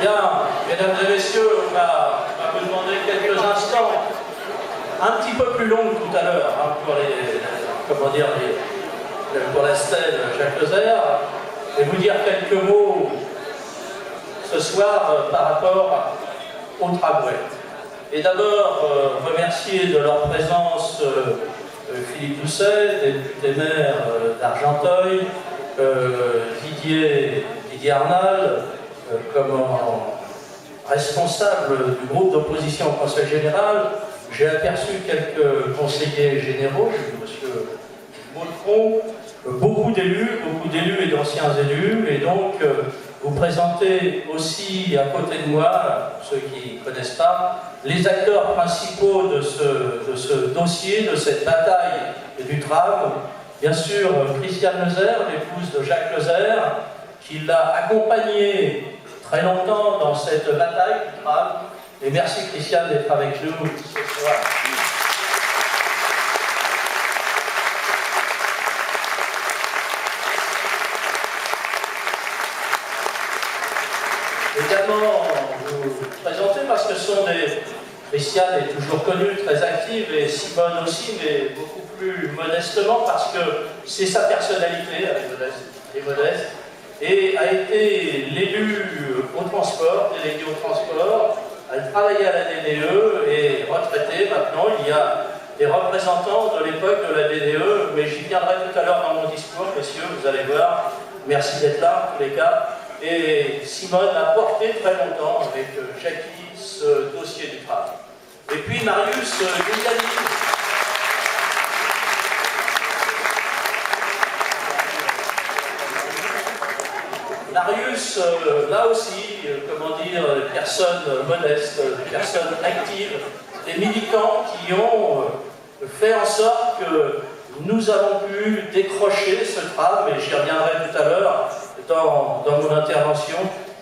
Bien, mesdames et messieurs, on va vous demander quelques instants, un petit peu plus longs tout à l'heure, hein, pour la stèle Jacques Lozère, et vous dire quelques mots ce soir par rapport au tramway. Et d'abord, remercier de leur présence Philippe Doucet, député maire d'Argenteuil, Didier Arnal, comme responsable du groupe d'opposition au Conseil général. J'ai aperçu quelques conseillers généraux, M. Baudron, beaucoup d'élus et d'anciens élus, et donc vous présentez aussi à côté de moi, ceux qui ne connaissent pas, les acteurs principaux de ce dossier, de cette bataille du tram. Bien sûr, Christiane Lozère, l'épouse de Jacques Lozère, qui l'a accompagné très longtemps dans cette bataille du tram. Et merci Christiane d'être avec nous ce soir. Également, vous présenter parce que ce sont des... Christiane est toujours connue, très active, et Simone aussi, mais beaucoup plus modestement, parce que c'est sa personnalité, elle est modeste, et a été l'élu au transport, délégué au transport. Elle travaillait à la DDE et retraitée. Maintenant, il y a des représentants de l'époque de la DDE, mais j'y viendrai tout à l'heure dans mon discours, messieurs, vous allez voir. Merci d'être là, en tous les cas. Et Simone a porté très longtemps avec Jackie ce dossier du tram. Et puis Marius Giuliani. Marius, là aussi, comment dire, des personnes modestes, des personnes actives, des militants qui ont fait en sorte que nous avons pu décrocher ce tram, et j'y reviendrai tout à l'heure dans mon intervention.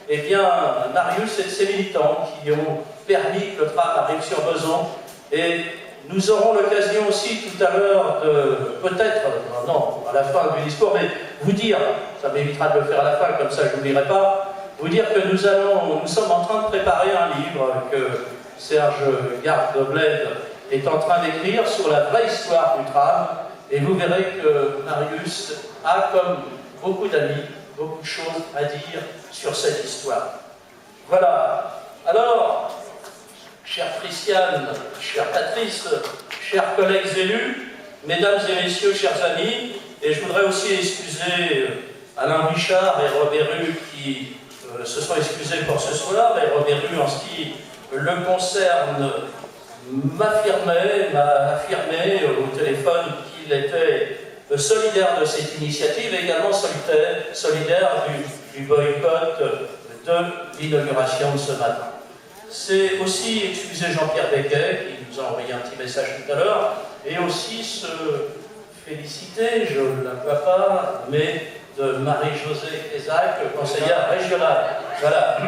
Eh bien, Marius, c'est de ces militants qui ont permis que le tram arrive sur Besançon, et nous aurons l'occasion aussi tout à l'heure de, peut-être, non, à la fin du discours, mais vous dire, ça m'évitera de le faire à la fin, comme ça je n'oublierai pas, vous dire que nous sommes en train de préparer un livre que Serge Garde-Bled est en train d'écrire sur la vraie histoire du tram, et vous verrez que Marius a, comme beaucoup d'amis, beaucoup de choses à dire sur cette histoire. Voilà. Alors, chère Christiane, chère Patrice, chers collègues élus, mesdames et messieurs, chers amis, et je voudrais aussi excuser Alain Richard et Robert Rue qui se sont excusés pour ce soir, et Robert Rue, en ce qui le concerne, m'a affirmé au téléphone qu'il était solidaire de cette initiative et également solidaire du boycott de l'inauguration de ce matin. C'est aussi excuser Jean-Pierre Becquet, qui nous a envoyé un petit message tout à l'heure, et aussi se féliciter, je ne la vois pas, mais de Marie-Josée Kézac, conseillère régionale, voilà,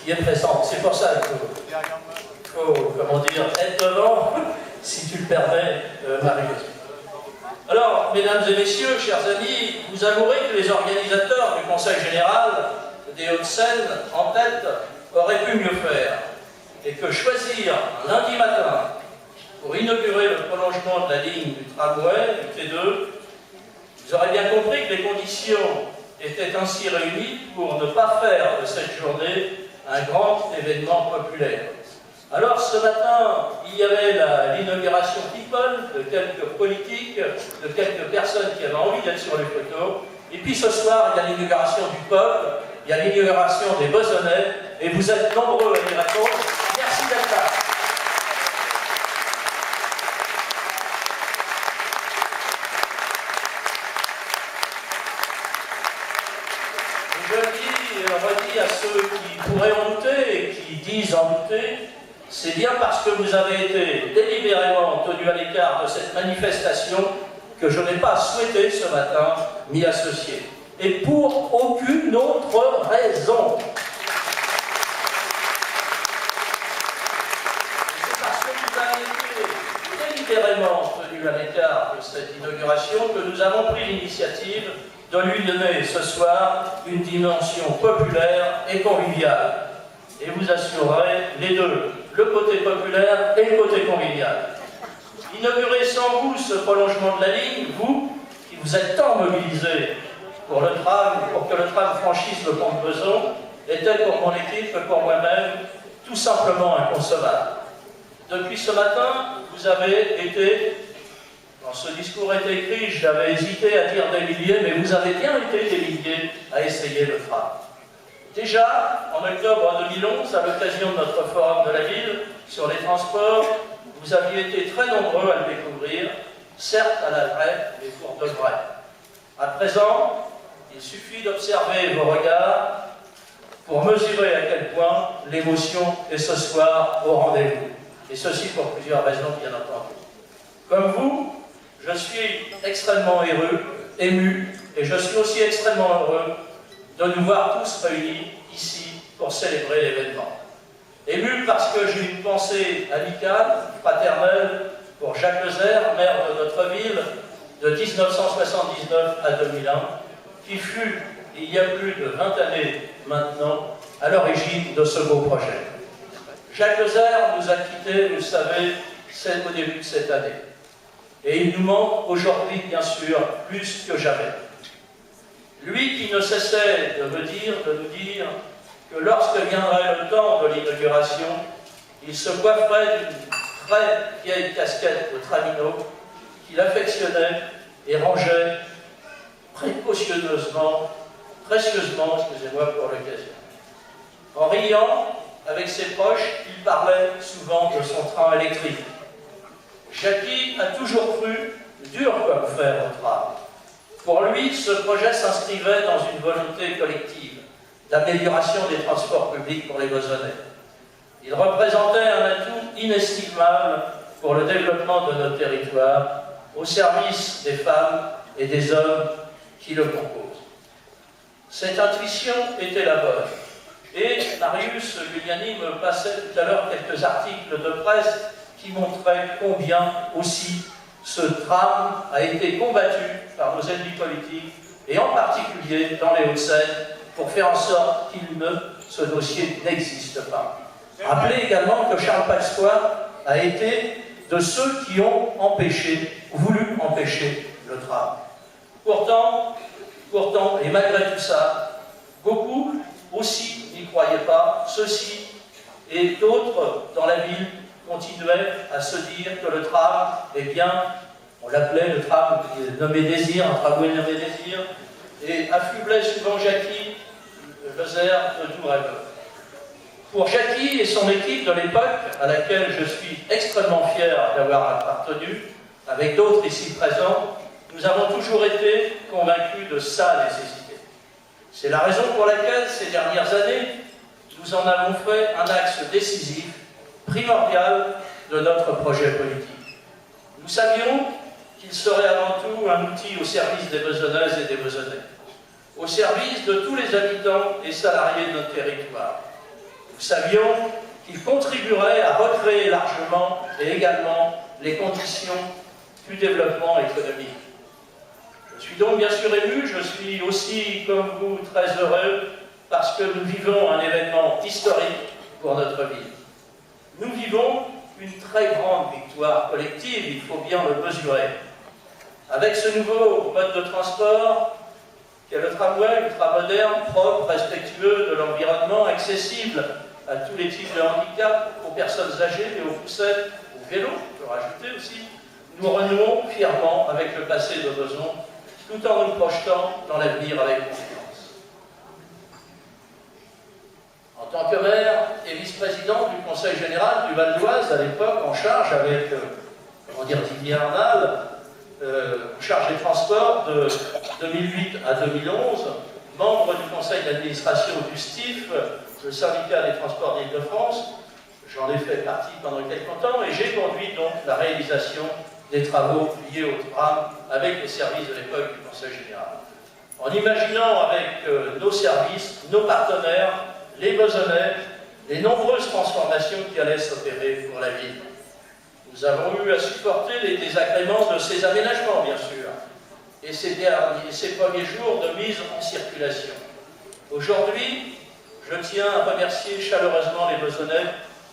qui est présente. C'est pour ça qu'il faut, comment dire, être devant, si tu le permets, Marie-Josée. Alors, mesdames et messieurs, chers amis, vous avouerez que les organisateurs du Conseil général des Hauts-de-Seine, en tête, auraient pu mieux faire, et que choisir lundi matin pour inaugurer le prolongement de la ligne du tramway, du T2, vous aurez bien compris que les conditions étaient ainsi réunies pour ne pas faire de cette journée un grand événement populaire. Alors ce matin, il y avait l'inauguration people de quelques politiques, de quelques personnes qui avaient envie d'être sur les photos. Et puis ce soir, il y a l'inauguration du peuple, il y a l'inauguration des Besonnais, et vous êtes nombreux à y répondre. Merci d'être là. Et je redis à ceux qui pourraient en douter et qui disent en douter, c'est bien parce que vous avez été délibérément tenus à l'écart de cette manifestation que je n'ai pas souhaité ce matin m'y associer. Et pour aucune autre raison. C'est parce que vous avez été délibérément tenus à l'écart de cette inauguration que nous avons pris l'initiative de lui donner ce soir une dimension populaire et conviviale. et vous assurerez les deux, le côté populaire et le côté convivial. Inaugurer sans vous ce prolongement de la ligne, vous, qui vous êtes tant mobilisés pour que le tram franchisse le pont de Besançon, était pour mon équipe, pour moi-même, tout simplement inconcevable. Depuis ce matin, vous avez été, quand ce discours était écrit, j'avais hésité à dire des milliers, mais vous avez bien été des milliers à essayer le tram. Déjà, en octobre 2011, à l'occasion de notre forum de la ville sur les transports, vous aviez été très nombreux à le découvrir, certes à la vraie, mais pour de vrai. À présent, il suffit d'observer vos regards pour mesurer à quel point l'émotion est ce soir au rendez-vous. Et ceci pour plusieurs raisons, bien entendu. Comme vous, je suis extrêmement ému, et je suis aussi extrêmement heureux de nous voir tous réunis ici pour célébrer l'événement. Ému parce que j'ai une pensée amicale, fraternelle pour Jacques Lezère, maire de notre ville, de 1979 à 2001, qui fut, il y a plus de 20 années maintenant, à l'origine de ce beau projet. Jacques Lezère nous a quittés, vous le savez, au début de cette année. Et il nous manque aujourd'hui, bien sûr, plus que jamais. Lui qui ne cessait de nous dire que lorsque viendrait le temps de l'inauguration, il se coifferait d'une très vieille casquette de Tramino qu'il affectionnait et rangeait précieusement, excusez-moi pour l'occasion. En riant avec ses proches, il parlait souvent de son train électrique. Jackie a toujours cru dur comme fer au tram. Pour lui, ce projet s'inscrivait dans une volonté collective d'amélioration des transports publics pour les Besançonnais. Il représentait un atout inestimable pour le développement de notre territoire, au service des femmes et des hommes qui le composent. Cette intuition était la bonne. Et Marius Gugliani me passait tout à l'heure quelques articles de presse qui montraient combien aussi ce tram a été combattu par nos ennemis politiques, et en particulier dans les Hauts-de-Seine, pour faire en sorte ce dossier n'existe pas. Rappelez également que Charles Pasqua a été de ceux qui ont voulu empêcher le tram. Pourtant, et malgré tout ça, beaucoup aussi n'y croyaient pas, ceux-ci et d'autres dans la ville continuaient à se dire que le tram, eh bien, on l'appelait le tram nommé Désir, un tramway nommé Désir, et affublait souvent Jackie Lezère de tout rêve. Pour Jackie et son équipe de l'époque, à laquelle je suis extrêmement fier d'avoir appartenu, avec d'autres ici présents, nous avons toujours été convaincus de sa nécessité. C'est la raison pour laquelle, ces dernières années, nous en avons fait un axe décisif, primordial de notre projet politique. Nous savions qu'il serait avant tout un outil au service des Besançonnaises et des Besançonnais, au service de tous les habitants et salariés de notre territoire. Nous savions qu'il contribuerait à recréer largement et également les conditions du développement économique. Je suis donc bien sûr ému, je suis aussi, comme vous, très heureux parce que nous vivons un événement historique pour notre ville. Nous vivons une très grande victoire collective, il faut bien le mesurer. Avec ce nouveau mode de transport, qui est le tramway ultramoderne, propre, respectueux de l'environnement, accessible à tous les types de handicap, aux personnes âgées et aux poussettes, aux vélos, je peux rajouter aussi, nous renouons fièrement avec le passé de Besançon, tout en nous projetant dans l'avenir avec confiance. En tant que maire et vice-président du Conseil général du Val d'Oise, à l'époque, en charge avec, Didier Arnal, en charge des transports de 2008 à 2011, membre du conseil d'administration du STIF, le syndicat des transports d'Île-de-France, j'en ai fait partie pendant quelques temps, et j'ai conduit donc la réalisation des travaux liés au tram avec les services de l'époque du Conseil général. En imaginant avec nos services, nos partenaires, les Besançonnais, les nombreuses transformations qui allaient s'opérer pour la ville. Nous avons eu à supporter les désagréments de ces aménagements, bien sûr, et ces premiers jours de mise en circulation. Aujourd'hui, je tiens à remercier chaleureusement les Besonnais,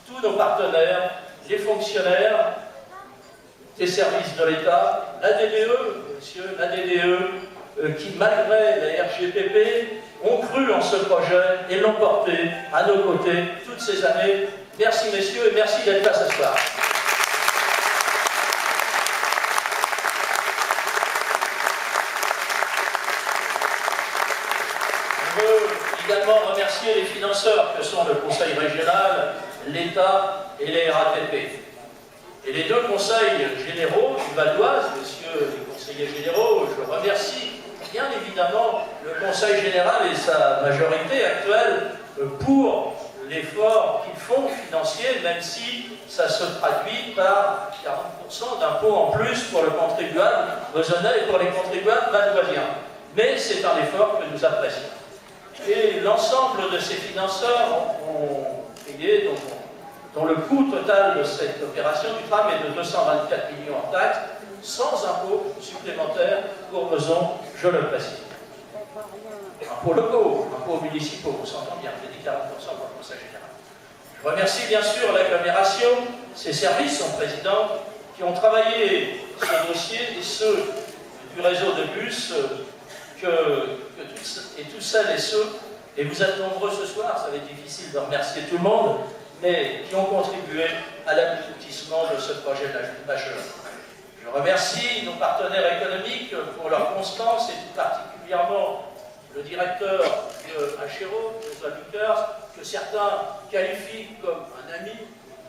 tous nos partenaires, les fonctionnaires des services de l'État, la DDE, monsieur, la DDE, qui malgré la RGPP ont cru en ce projet et l'ont porté à nos côtés toutes ces années. Merci messieurs et merci d'être là ce soir. Je veux également remercier les financeurs que sont le Conseil régional, l'État et les RATP. Et les deux conseils généraux du Val d'Oise, messieurs les conseillers généraux, je remercie bien évidemment le Conseil général et sa majorité actuelle pour l'effort qu'ils font financier, même si ça se traduit par 40% d'impôts en plus pour le contribuable besonnais et pour les contribuables valdoisiens. Mais c'est un effort que nous apprécions. Et l'ensemble de ces financeurs ont payé, dont le coût total de cette opération du tram est de 224 millions en taxes, sans impôts supplémentaires pour Beson, je le précise. Impôts locaux, impôts municipaux, on s'entend bien, j'ai dit 40% pour le Conseil général. Je remercie bien sûr l'agglomération, ses services, son président, qui ont travaillé ce dossier et ceux du réseau de bus, tous celles et ceux, et vous êtes nombreux ce soir, ça va être difficile de remercier tout le monde, mais qui ont contribué à l'aboutissement de ce projet majeur. Je remercie nos partenaires économiques pour leur constance et tout particulièrement le directeur de HRO, Joseph Lucas, que certains qualifient comme un ami.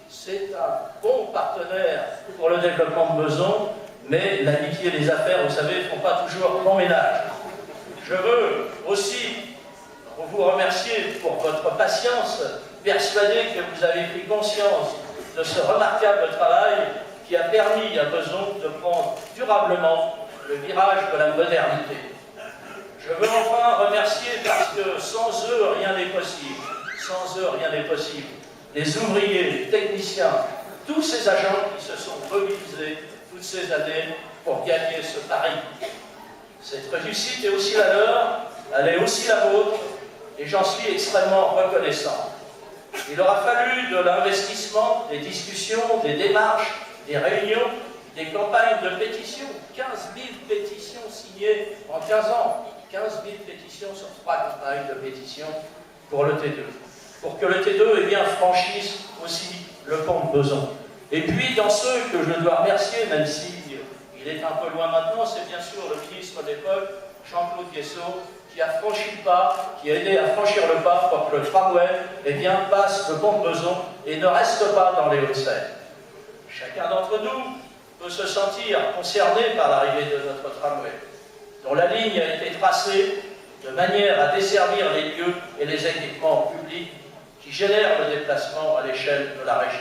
C'est un bon partenaire pour le développement de Beson, mais l'amitié et les affaires, vous savez, ne font pas toujours bon ménage. Je veux aussi vous remercier pour votre patience, persuadé que vous avez pris conscience de ce remarquable travail qui a permis à Beson de prendre durablement le virage de la modernité. Je veux enfin remercier parce que sans eux, rien n'est possible. Sans eux, rien n'est possible. Les ouvriers, les techniciens, tous ces agents qui se sont mobilisés toutes ces années pour gagner ce pari. Cette réussite est aussi la leur, elle est aussi la vôtre, et j'en suis extrêmement reconnaissant. Il aura fallu de l'investissement, des discussions, des démarches, des réunions, des campagnes de pétitions, 15 000 pétitions signées en 15 ans, 15 000 pétitions sur 3 campagnes de pétitions pour le T2, pour que le T2 franchisse aussi le pont de Beson. Et puis dans ceux que je dois remercier, même si il est un peu loin maintenant, c'est bien sûr le ministre de l'époque, Jean-Claude Guessot, qui a franchi le pas, qui a aidé à franchir le pas pour que le tramway passe le pont de Beson et ne reste pas dans les Hauts-de-Seine. Chacun d'entre nous peut se sentir concerné par l'arrivée de notre tramway, dont la ligne a été tracée de manière à desservir les lieux et les équipements publics qui génèrent le déplacement à l'échelle de la région.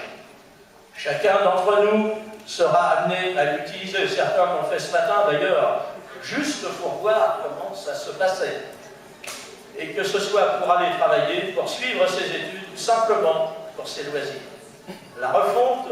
Chacun d'entre nous sera amené à l'utiliser, certains l'ont fait ce matin d'ailleurs, juste pour voir comment ça se passait. Et que ce soit pour aller travailler, pour suivre ses études, ou simplement pour ses loisirs. La refonte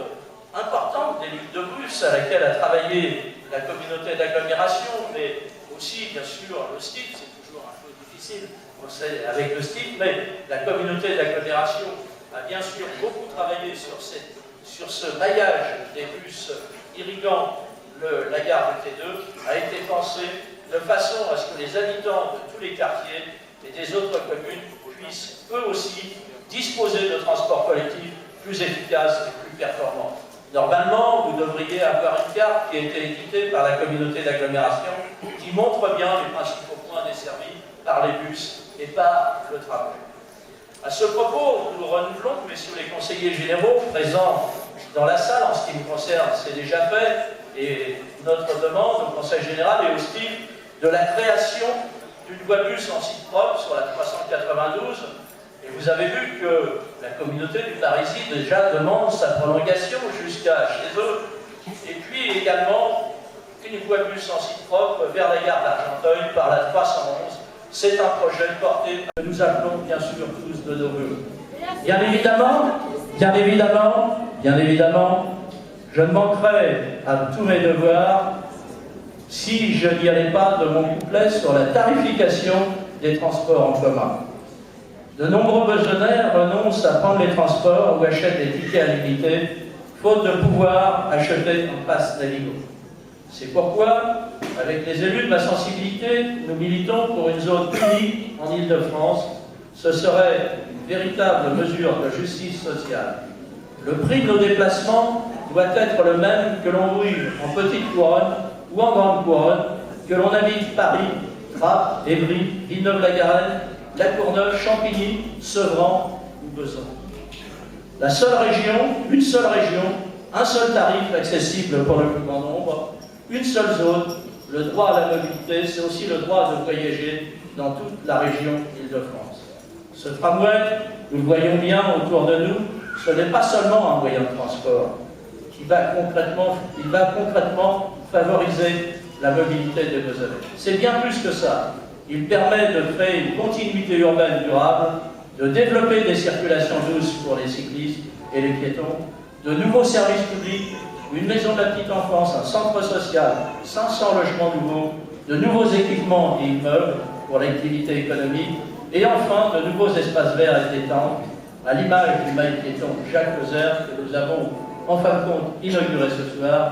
importante des lignes de bus à laquelle a travaillé la communauté d'agglomération, mais aussi, bien sûr, le STIP, c'est toujours un peu difficile, on sait, avec le STIP, mais la communauté d'agglomération a bien sûr beaucoup travaillé sur ce maillage des bus irriguant la gare de T2, a été pensé de façon à ce que les habitants de tous les quartiers et des autres communes puissent eux aussi disposer de transports collectifs plus efficaces et plus performants. Normalement, vous devriez avoir une carte qui a été éditée par la communauté d'agglomération qui montre bien les principaux points desservis par les bus et par le tramway. À ce propos, nous renouvelons, messieurs les conseillers généraux présents dans la salle, en ce qui me concerne, c'est déjà fait, et notre demande au Conseil général et au STIF de la création d'une voie bus en site propre sur la 392. Et vous avez vu que la communauté du Parisis déjà demande sa prolongation jusqu'à chez eux. Et puis également une voie bus en site propre vers la gare d'Argenteuil par la 311. C'est un projet porté que nous appelons bien sûr tous de nos voeux. Bien évidemment, je ne manquerai à tous mes devoirs si je n'y allais pas de mon couplet sur la tarification des transports en commun. De nombreux Besonnais renoncent à prendre les transports ou achètent des tickets à limiter, faute de pouvoir acheter un pass Navigo. C'est pourquoi, avec les élus de ma sensibilité, nous militons pour une zone unique en Île-de-France. Ce serait une véritable mesure de justice sociale. Le prix de nos déplacements doit être le même que l'on vive en petite couronne ou en grande couronne, que l'on habite Paris, Trappes, Évry, Villeneuve-la-Garenne, La Courneuve, Champigny, Sevran ou Besançon. La seule région, une seule région, un seul tarif accessible pour le plus grand nombre, une seule zone, le droit à la mobilité, c'est aussi le droit de voyager dans toute la région Île-de-France. Ce tramway, nous le voyons bien autour de nous, ce n'est pas seulement un moyen de transport qui va concrètement favoriser la mobilité des Besonnais. C'est bien plus que ça. Il permet de créer une continuité urbaine durable, de développer des circulations douces pour les cyclistes et les piétons, de nouveaux services publics, une maison de la petite enfance, un centre social, 500 logements nouveaux, de nouveaux équipements et immeubles pour l'activité économique, et enfin de nouveaux espaces verts et détente, à l'image du mail piéton Jacques Lozère que nous avons en fin de compte inauguré ce soir,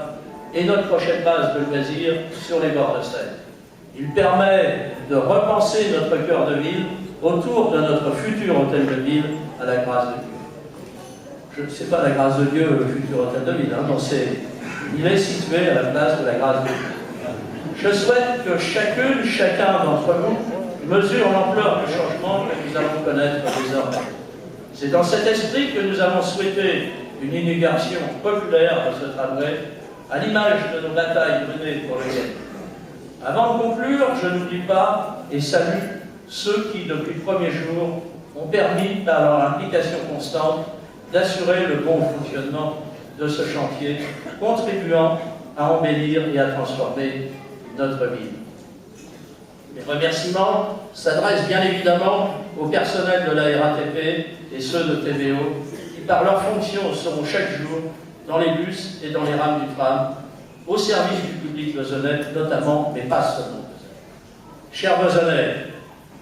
et notre prochaine base de loisirs sur les bords de Seine. Il permet de repenser notre cœur de ville autour de notre futur hôtel de ville à la grâce de Dieu. Je ne sais pas la grâce de Dieu, le futur hôtel de ville, il est situé à la place de la grâce de Dieu. Je souhaite que chacun d'entre nous mesure l'ampleur du changement que nous allons connaître désormais. C'est dans cet esprit que nous avons souhaité une inauguration populaire de ce tramway, à l'image de nos batailles menées pour le gagner. Avant de conclure, je n'oublie pas et salue ceux qui, depuis le premier jour, ont permis, par leur implication constante, d'assurer le bon fonctionnement de ce chantier, contribuant à embellir et à transformer notre ville. Mes remerciements s'adressent bien évidemment au personnel de la RATP et ceux de TVO, qui par leur fonction seront chaque jour dans les bus et dans les rames du tram, au service du public besonnais notamment, mais pas seulement. Chers Besonnais,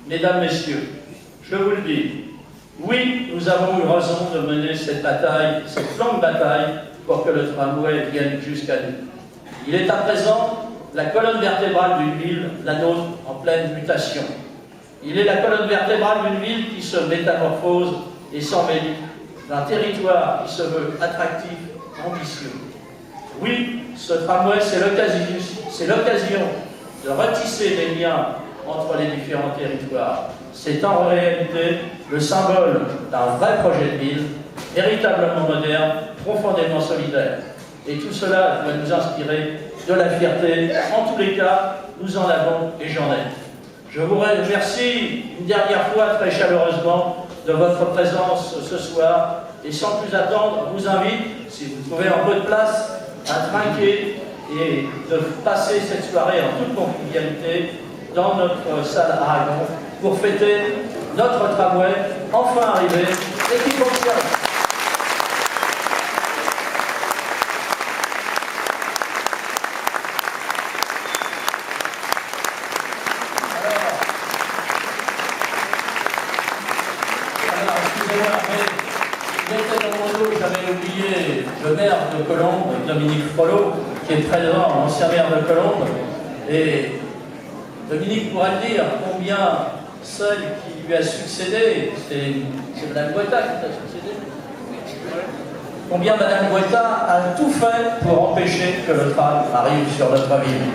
mesdames, messieurs, je vous le dis, oui, nous avons eu raison de mener cette bataille, cette longue bataille, pour que le tramway vienne jusqu'à nous. Il est à présent la colonne vertébrale d'une ville, la nôtre, en pleine mutation. Il est la colonne vertébrale d'une ville qui se métamorphose et s'embellit, d'un territoire qui se veut attractif, ambitieux. Oui, ce tramway, c'est l'occasion de retisser les liens entre les différents territoires. C'est en réalité le symbole d'un vrai projet de ville, véritablement moderne, profondément solidaire. Et tout cela doit nous inspirer de la fierté. En tous les cas, nous en avons et j'en ai. Je vous remercie une dernière fois très chaleureusement de votre présence ce soir. Et sans plus attendre, je vous invite, si vous trouvez un peu de place, à trinquer et de passer cette soirée en toute convivialité dans notre salle Aragon pour fêter notre tramway enfin arrivé et qui fonctionne. Alors, excusez-moi, mais j'avais oublié le maire de Colombes, Dominique Frollo, qui est présent, l'ancien maire de Colombes. Et Dominique pourra le dire combien celle qui lui a succédé, c'est Mme Boita qui t'a succédé, combien Mme Boita a tout fait pour empêcher que le tram arrive sur notre ville.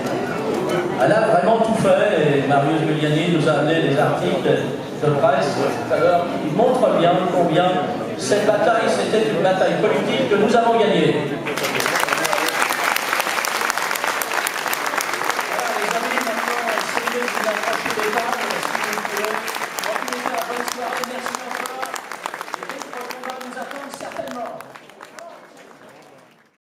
Elle a vraiment tout fait et Marius Gugliani nous a amené des articles de presse tout à l'heure qui montrent bien combien cette bataille, c'était une bataille politique que nous avons gagnée.